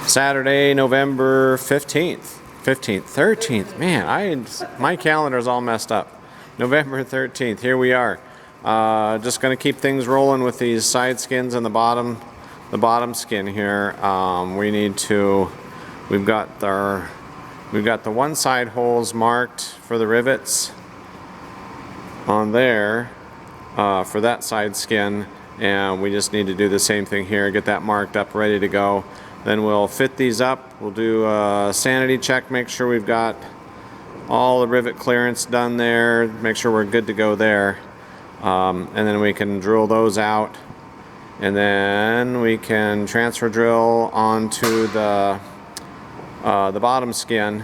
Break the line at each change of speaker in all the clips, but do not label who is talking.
Saturday, November 15th. 13th. Man, my calendar's all messed up. November 13th. Here we are. Just going to keep things rolling with these side skins and the bottom skin here. We've got the one side holes marked for the rivets on there for that side skin, and we just need to do the same thing here, get that marked up, ready to go. Then we'll fit these up. We'll do a sanity check, make sure we've got all the rivet clearance done there, make sure we're good to go there. And then we can drill those out, and then we can transfer drill onto the bottom skin,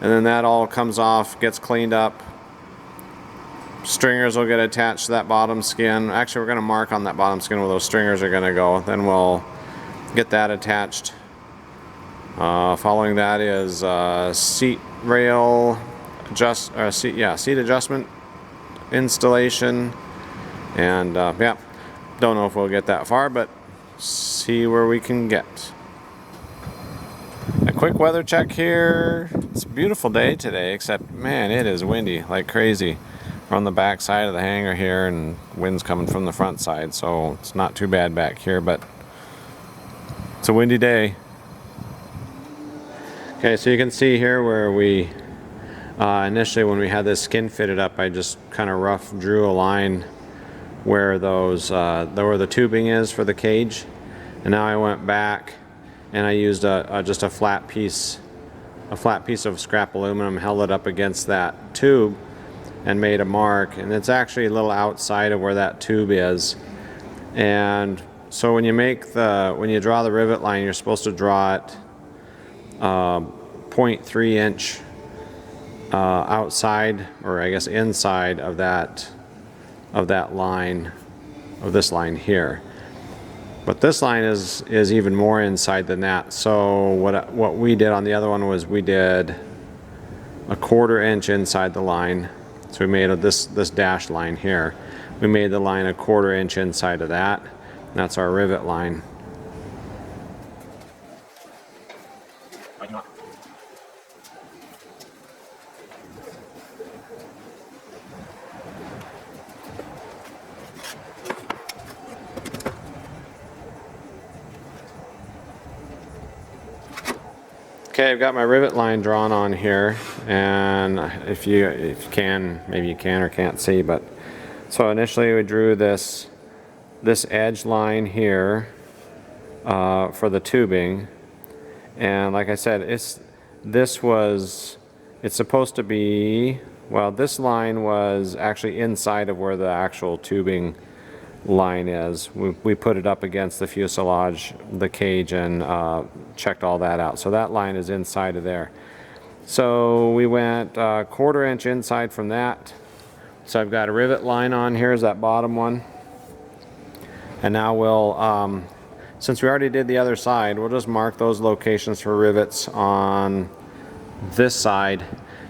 and then that all comes off, gets cleaned up. Stringers will get attached to that bottom skin. Actually, we're going to mark on that bottom skin where those stringers are going to go. Then we'll get that attached. Following that is seat rail seat adjustment installation, and yeah, don't know if we'll get that far, but see where we can get. A quick weather check here. It's a beautiful day today, except man, it is windy like crazy. We're on the back side of the hangar here, and wind's coming from the front side, so it's not too bad back here, but it's a windy day. Okay, so you can see here where we initially, when we had this skin fitted up, I just kind of rough drew a line where where the tubing is for the cage, and now I went back and I used just a flat piece of scrap aluminum, held it up against that tube, and made a mark. And it's actually a little outside of where that tube is. And so when you draw the rivet line, you're supposed to draw it 0.3 inch outside, or I guess inside of that line, of this line here. But this line is even more inside than that. So what we did on the other one was we did a 1/4 inch inside the line. So we made this dashed line here. We made the line a 1/4 inch inside of that. That's our rivet line. Okay, I've got my rivet line drawn on here, and if you can, maybe you can or can't see, but so initially we drew this edge line here for the tubing, and like I said, it's supposed to be, well, this line was actually inside of where the actual tubing line is. We put it up against the fuselage, the cage, and checked all that out. So that line is inside of there. So we went 1/4 inch inside from that. So I've got a rivet line on here, is that bottom one. And now we'll, since we already did the other side, we'll just mark those locations for rivets on this side,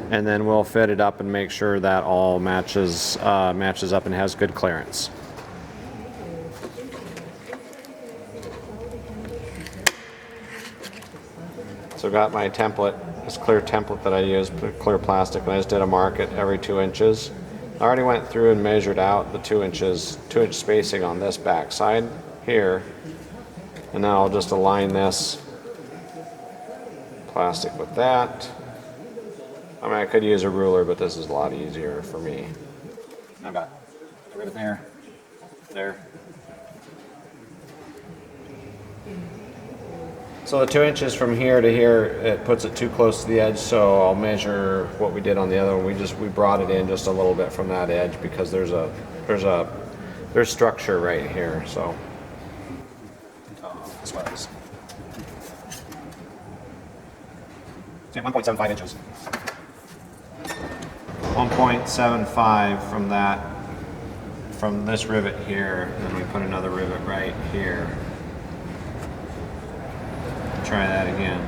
and then we'll fit it up and make sure that all matches up and has good clearance. So I got my template, this clear template that I used, clear plastic, and I just did a mark at every 2 inches. I already went through and measured out the 2 inch spacing on this back side here, and now I'll just align this plastic with that. I mean, I could use a ruler, but this is a lot easier for me. I've got a rivet there. So the 2 inches from here to here, it puts it too close to the edge, so I'll measure what we did on the other one. We brought it in just a little bit from that edge because there's structure right here. So this was 1.75 inches. 1.75 from this rivet here, and then we put another rivet right here. Try that again.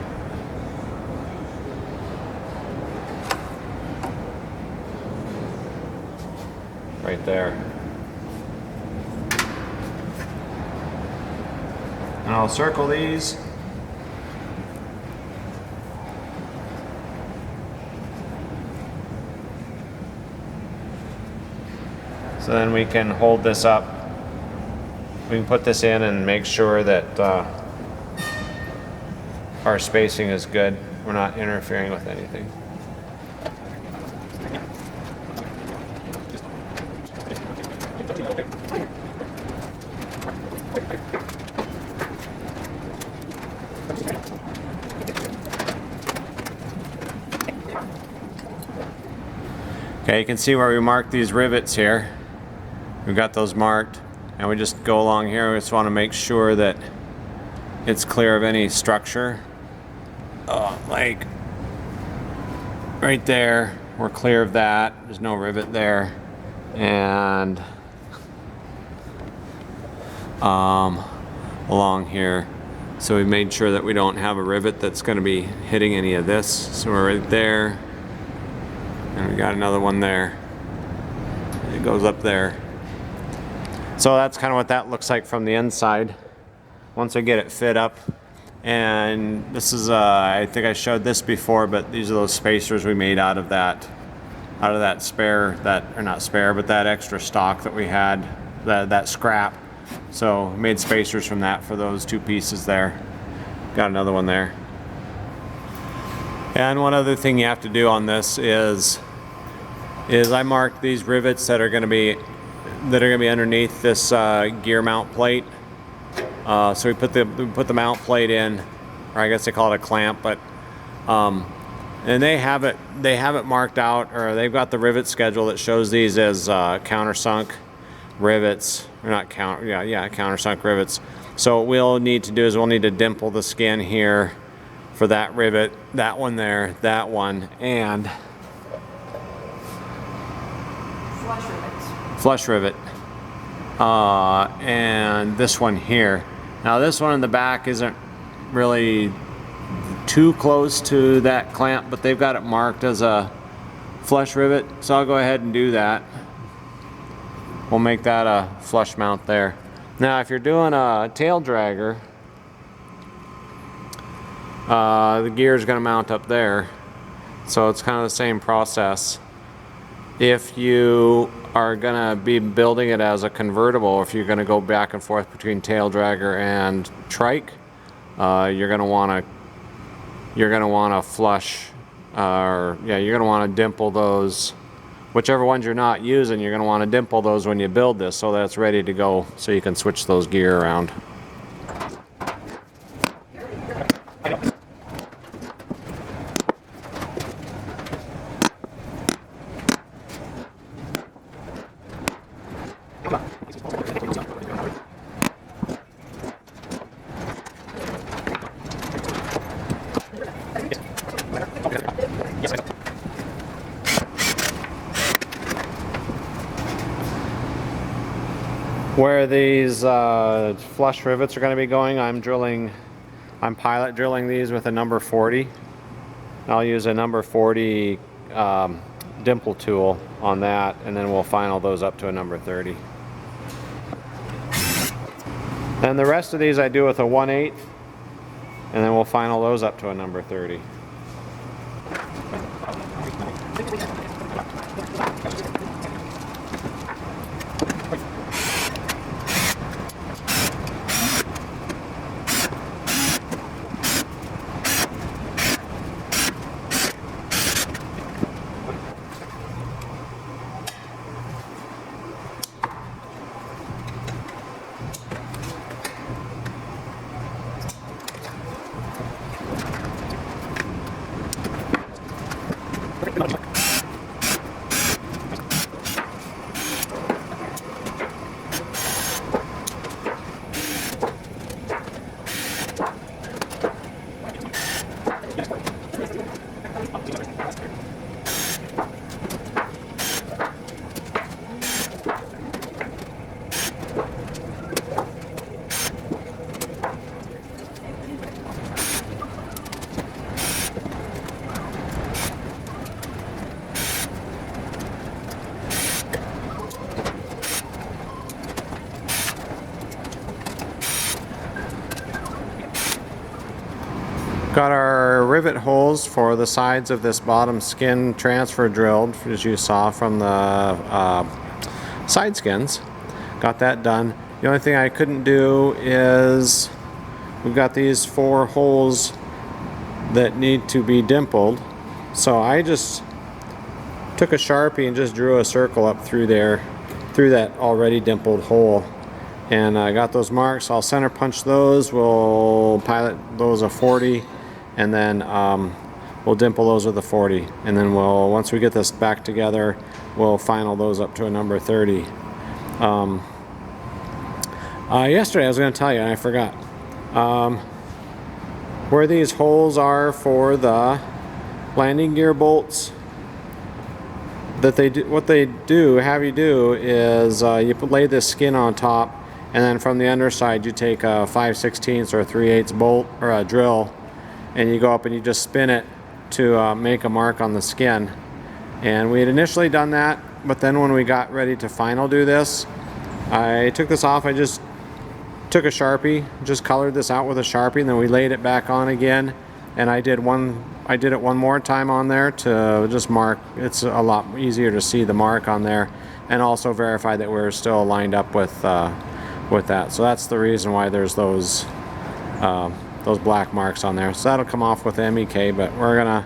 Right there. And I'll circle these So then we can hold this up. We can put this in and make sure that our spacing is good. We're not interfering with anything. Okay, you can see where we marked these rivets here. We've got those marked, and we just go along here. We just want to make sure that it's clear of any structure. Like right there, we're clear of that. There's no rivet there. And along here. So we made sure that we don't have a rivet that's going to be hitting any of this. So we're right there. And we got another one there. It goes up there. So that's kind of what that looks like from the inside. Once I get it fit up. And this is, I think I showed this before, but these are those spacers we made out of that spare, or not spare, but that extra stock that we had, that scrap. So made spacers from that for those two pieces there. Got another one there. And one other thing you have to do on this is I marked these rivets that are going to be underneath this gear mount plate. So we put the mount plate in, or I guess they call it a clamp, but and they have it marked out, or they've got the rivet schedule that shows these as countersunk rivets, or not countersunk rivets. So what we'll need to do is we'll need to dimple the skin here for that rivet, that one there, that one, and flush rivet, and this one here. Now this one in the back isn't really too close to that clamp, but they've got it marked as a flush rivet, so I'll go ahead and do that. We'll make that a flush mount there. Now if you're doing a tail dragger, the gear is going to mount up there, so it's kind of the same process. If you are going to be building it as a convertible, if you're going to go back and forth between tail dragger and trike, you're going to want to flush, you're going to want to dimple those. Whichever ones you're not using, you're going to want to dimple those when you build this so that it's ready to go, so you can switch those gear around. Where these flush rivets are going to be going, I'm pilot drilling these with a number 40. I'll use a number 40 dimple tool on that, and then we'll final those up to a number 30. And the rest of these I do with a 1/8, and then we'll final those up to a number 30. Got our rivet holes for the sides of this bottom skin transfer drilled, as you saw from the side skins. Got that done. The only thing I couldn't do is we've got these 4 holes that need to be dimpled. So I just took a Sharpie and just drew a circle up through there, through that already dimpled hole. And I got those marks. I'll center punch those. We'll pilot those a 40, and then we'll dimple those with a 40. And then once we get this back together, we'll final those up to a number 30. Yesterday I was going to tell you and I forgot. Where these holes are for the landing gear bolts, that what they have you do is you lay this skin on top, and then from the underside you take a 5/16 or a 3/8 bolt or a drill, and you go up and you just spin it to make a mark on the skin. And we had initially done that, but then when we got ready to final do this, I took this off. I just took a Sharpie, just colored this out with a Sharpie, and then we laid it back on again, and I did it one more time on there to just mark. It's a lot easier to see the mark on there, and also verify that we're still lined up with that. So that's the reason why there's those black marks on there. So that'll come off with the MEK, but we're gonna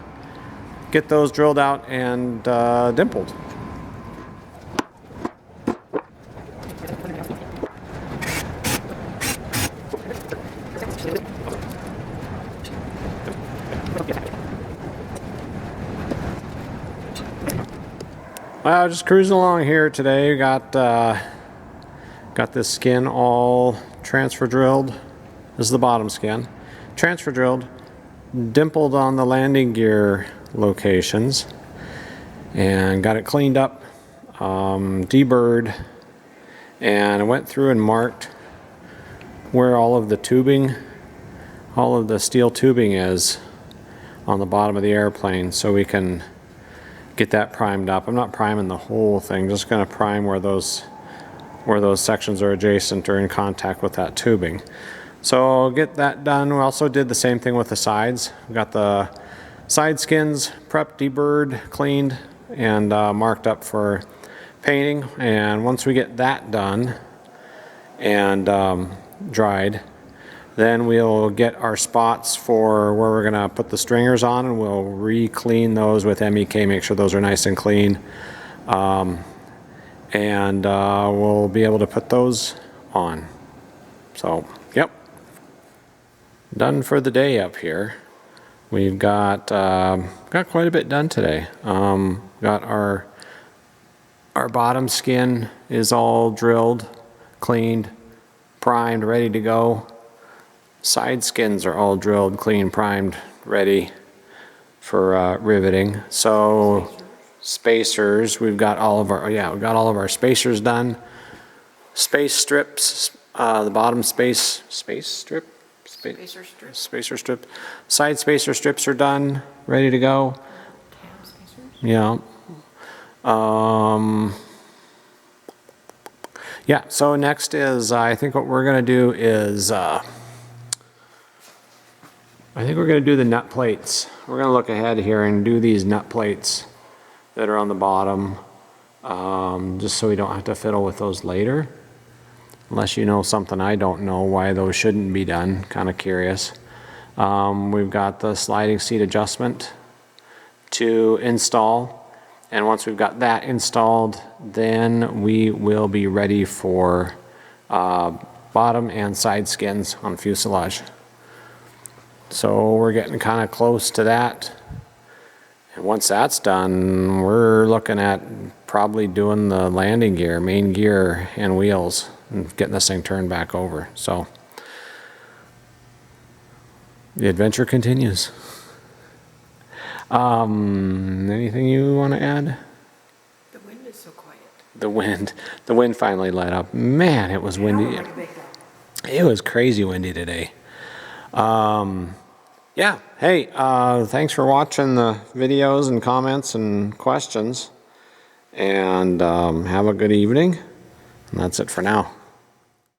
get those drilled out and dimpled. Well, just cruising along here today. We got this skin all transfer drilled. This is the bottom skin. Transfer drilled, dimpled on the landing gear locations, and got it cleaned up, deburred, and I went through and marked where all of the tubing, all of the steel tubing is on the bottom of the airplane, so we can get that primed up. I'm not priming the whole thing, just going to prime where those sections are adjacent or in contact with that tubing. So I'll get that done. We also did the same thing with the sides. We got the side skins prepped, deburred, cleaned, and marked up for painting. And once we get that done and dried, then we'll get our spots for where we're gonna put the stringers on, and we'll re-clean those with MEK, make sure those are nice and clean. And we'll be able to put those on. So, yep. Done for the day up here. We've got quite a bit done today. Got our bottom skin is all drilled, cleaned, primed, ready to go. Side skins are all drilled, clean, primed, ready for riveting. So spacers, we've got all of our spacers done. Space strips, the bottom spacer strip. Side spacer strips are done, ready to go. Yeah. Yeah. So next is I think what we're gonna do is I think we're going to do the nut plates. We're going to look ahead here and do these nut plates that are on the bottom, just so we don't have to fiddle with those later. Unless you know something I don't know why those shouldn't be done. Kind of curious. We've got the sliding seat adjustment to install. And once we've got that installed, then we will be ready for bottom and side skins on fuselage. So we're getting kind of close to that. And once that's done, we're looking at probably doing the landing gear, main gear, and wheels, and getting this thing turned back over. So the adventure continues. Anything you want to add?
The wind is so quiet.
The wind finally let up. Man, it was windy. It was crazy windy today. Yeah, hey, thanks for watching the videos and comments and questions, and have a good evening, and that's it for now.